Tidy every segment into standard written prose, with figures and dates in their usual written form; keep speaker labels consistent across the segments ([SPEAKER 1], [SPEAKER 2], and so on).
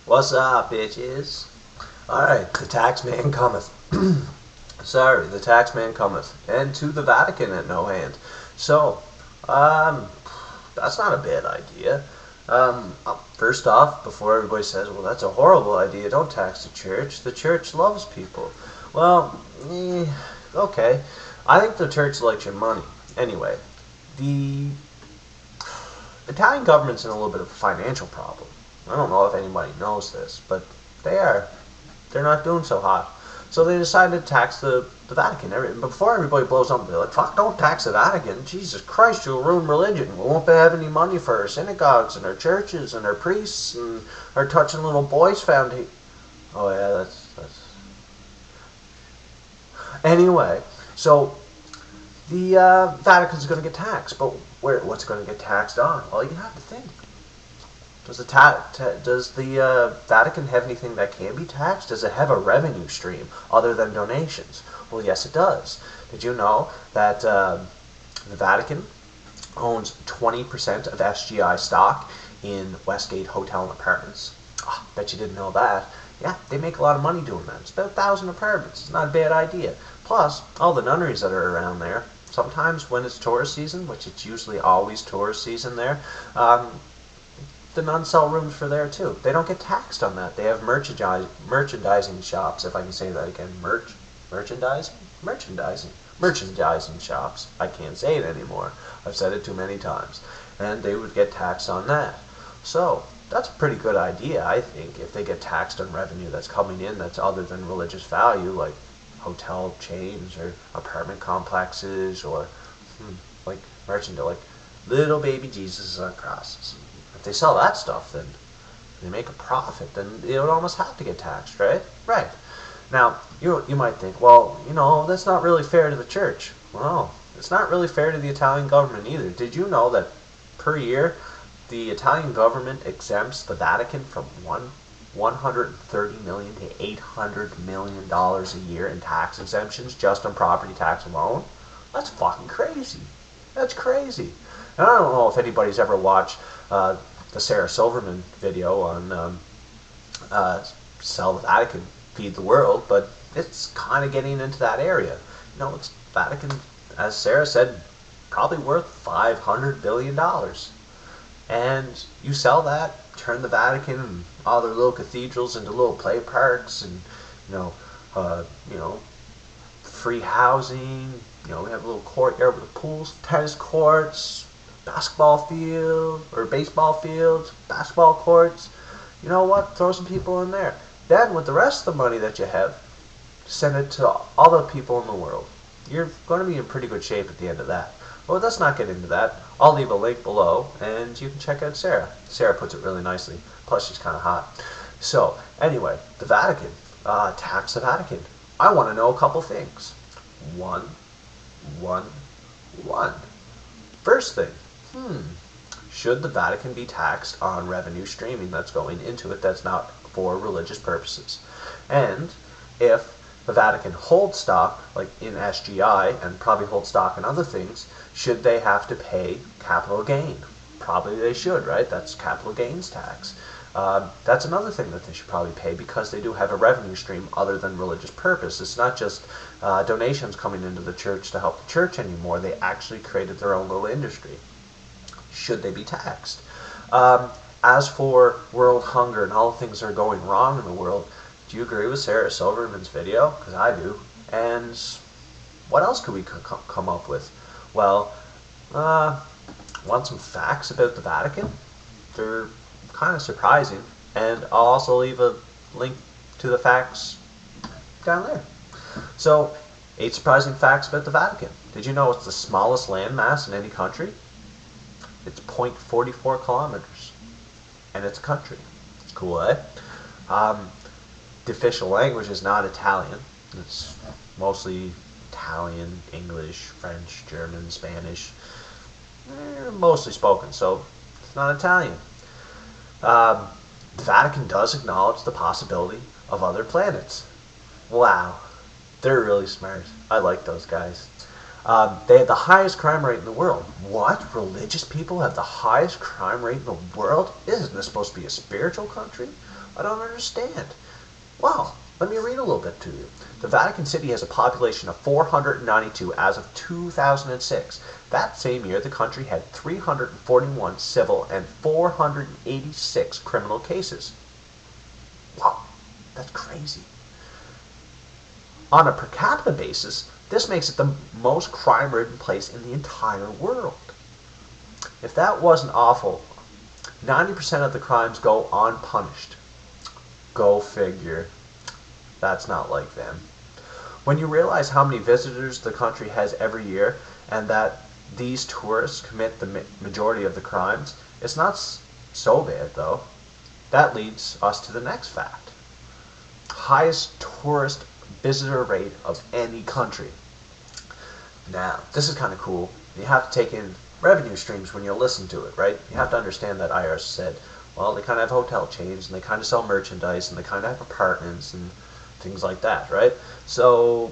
[SPEAKER 1] What's up, bitches? Alright, the tax man cometh. Sorry, the tax man cometh. And to the Vatican at no hand. So, um, that's not a bad idea. First off, before everybody says, well, that's a horrible idea, don't tax the church. The church loves people. Well, okay. I think the church likes your money. Anyway, the Italian government's in a little bit of a financial problem. I don't know if anybody knows this, but they are. They're not doing so hot. So they decided to tax the Vatican. Before everybody blows up, they're like, fuck, don't tax the Vatican. Jesus Christ, you'll ruin religion. We won't have any money for our synagogues and our churches and our priests and our touching little boys foundation. Oh, yeah, that's. Anyway, so the Vatican's going to get taxed, but what's it going to get taxed on? Well, you have to think. Does the Vatican have anything that can be taxed? Does it have a revenue stream other than donations? Well, yes, it does. Did you know that the Vatican owns 20% of SGI stock in Westgate Hotel and Apartments? Oh, bet you didn't know that. Yeah, they make a lot of money doing that. It's about 1,000 apartments. It's not a bad idea. Plus, all the nunneries that are around there, sometimes when it's tourist season, which it's usually always tourist season there, the nuns sell rooms for there too. They don't get taxed on that. They have merchandising shops, if I can say that again. Merchandising? Merchandising shops. I can't say it anymore. I've said it too many times. And they would get taxed on that. So, that's a pretty good idea, I think, if they get taxed on revenue that's coming in that's other than religious value, like hotel chains or apartment complexes or like merchandise, like little baby Jesus on crosses. If they sell that stuff, then they make a profit, then it would almost have to get taxed, right? Right. Now, you might think, well, that's not really fair to the church. Well, it's not really fair to the Italian government either. Did you know that per year, the Italian government exempts the Vatican from 130 million to $800 million a year in tax exemptions just on property tax alone? That's fucking crazy. That's crazy. And I don't know if anybody's ever watched the Sarah Silverman video on Sell the Vatican, Feed the World, but it's kind of getting into that area. It's Vatican, as Sarah said, probably worth $500 billion. And you sell that, turn the Vatican and all their little cathedrals into little play parks and, you know, uh, you know, free housing. We have a little courtyard with pools, tennis courts, basketball field or baseball fields, basketball courts. You know what? Throw some people in there. Then with the rest of the money that you have, send it to all the people in the world. You're going to be in pretty good shape at the end of that. Well, let's not get into that. I'll leave a link below, and you can check out Sarah. Sarah puts it really nicely. Plus, she's kind of hot. So, anyway, the Vatican. Tax the Vatican. I want to know a couple things. One, one, one. First thing, should the Vatican be taxed on revenue streaming that's going into it that's not for religious purposes? And if the Vatican holds stock, like in SGI, and probably holds stock in other things, should they have to pay capital gain? Probably they should, right? That's capital gains tax. That's another thing that they should probably pay because they do have a revenue stream other than religious purpose. It's not just donations coming into the church to help the church anymore. They actually created their own little industry. Should they be taxed? As for world hunger and all the things that are going wrong in the world, do you agree with Sarah Silverman's video? Because I do. And what else could we come up with? Well, want some facts about the Vatican? They're kind of surprising. And I'll also leave a link to the facts down there. So, 8 surprising facts about the Vatican. Did you know it's the smallest landmass in any country? It's 0.44 kilometers. And it's a country. It's cool, eh? The official language is not Italian. It's mostly Italian, English, French, German, Spanish. Mostly spoken, so it's not Italian. The Vatican does acknowledge the possibility of other planets. Wow, they're really smart. I like those guys. They had the highest crime rate in the world. What? Religious people have the highest crime rate in the world? Isn't this supposed to be a spiritual country? I don't understand. Well, let me read a little bit to you. The Vatican City has a population of 492 as of 2006. That same year, the country had 341 civil and 486 criminal cases. Wow, that's crazy. On a per capita basis, this makes it the most crime-ridden place in the entire world. If that wasn't awful, 90% of the crimes go unpunished. Go figure. That's not like them. When you realize how many visitors the country has every year and that these tourists commit the majority of the crimes, it's not so bad though. That leads us to the next fact. Highest tourist visitor rate of any country. Now, this is kind of cool. You have to take in revenue streams when you listen to it, right? You have to understand that IRS said, well, they kind of have hotel chains and they kind of sell merchandise and they kind of have apartments and things like that, right? So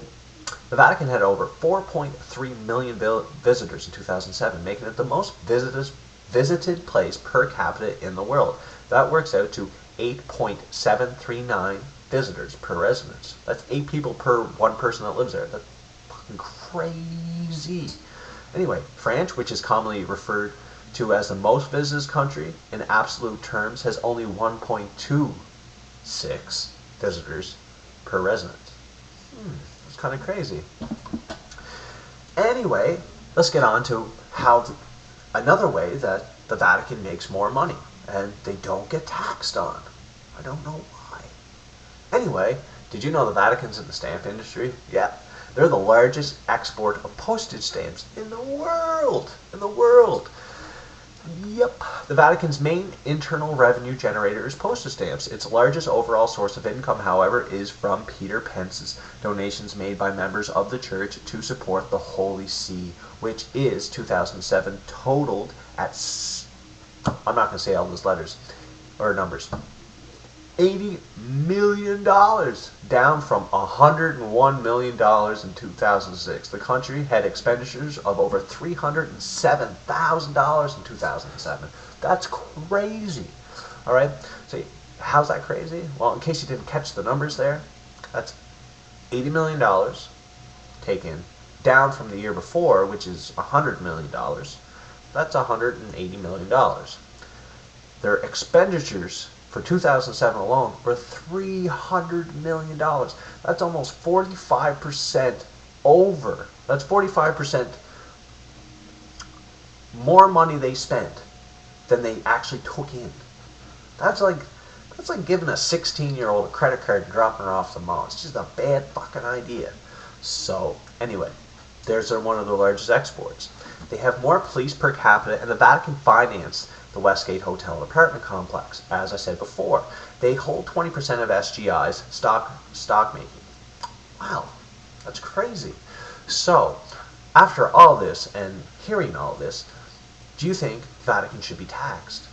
[SPEAKER 1] the Vatican had over 4.3 million visitors in 2007, making it the most visited place per capita in the world. That works out to 8.739 visitors per residence. That's 8 people per one person that lives there. That's fucking crazy. Anyway, France, which is commonly referred to as the most visited country in absolute terms, has only 1.26 visitors per resident. That's kind of crazy. Anyway, let's get on to another way that the Vatican makes more money and they don't get taxed on. I don't know why. Anyway, did you know the Vatican's in the stamp industry? Yeah. They're the largest export of postage stamps in the world. Yep. The Vatican's main internal revenue generator is postage stamps. Its largest overall source of income, however, is from Peter Pence's donations made by members of the church to support the Holy See, which is 2007 totaled at, I'm not going to say all those letters or numbers, $80 million, down from $101 million in 2006. The country had expenditures of over $307,000 in 2007. That's crazy. All right. So how's that crazy? Well, in case you didn't catch the numbers there, that's $80 million taken down from the year before, which is $100 million. That's $180 million. Their expenditures for 2007 alone were $300 million. That's almost 45% over. That's 45% more money they spent than they actually took in. That's like giving a 16-year-old a credit card and dropping her off the mall. It's just a bad fucking idea. So anyway, there's one of the largest exports. They have more police per capita, and the Vatican financed the Westgate Hotel and apartment complex. As I said before, they hold 20% of SGI's stock making. Wow, that's crazy. So, after all this and hearing all this, do you think Vatican should be taxed?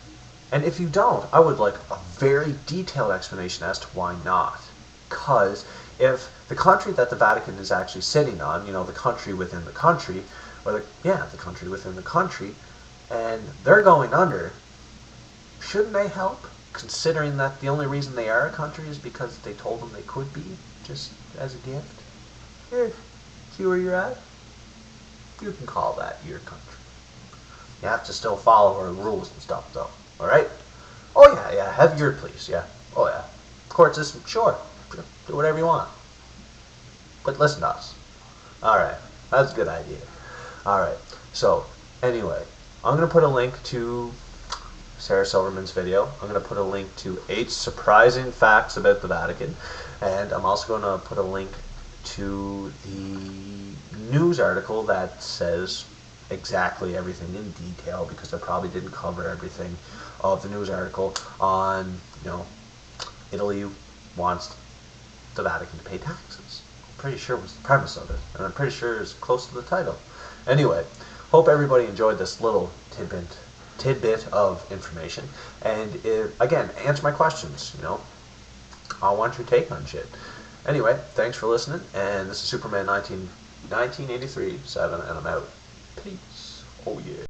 [SPEAKER 1] And if you don't, I would like a very detailed explanation as to why not. Because if the country that the Vatican is actually sitting on, the country within the country, the country within the country, and they're going under, shouldn't they help? Considering that the only reason they are a country is because they told them they could be, just as a gift. Here, see where you're at? You can call that your country. You have to still follow our rules and stuff, though. All right? Oh yeah, have your please, yeah. Oh yeah. Court system, sure. Do whatever you want. But listen to us. All right, that's a good idea. All right. So anyway, I'm going to put a link to Sarah Silverman's video. I'm going to put a link to 8 surprising facts about the Vatican. And I'm also going to put a link to the news article that says exactly everything in detail, because I probably didn't cover everything of the news article on, Italy wants the Vatican to pay taxes. I'm pretty sure was the premise of it. And I'm pretty sure it's close to the title. Anyway, hope everybody enjoyed this little tidbit of information. And again, answer my questions. I want your take on shit. Anyway, thanks for listening. And this is Superman 19 1983, 7, and I'm out. Peace. Oh yeah.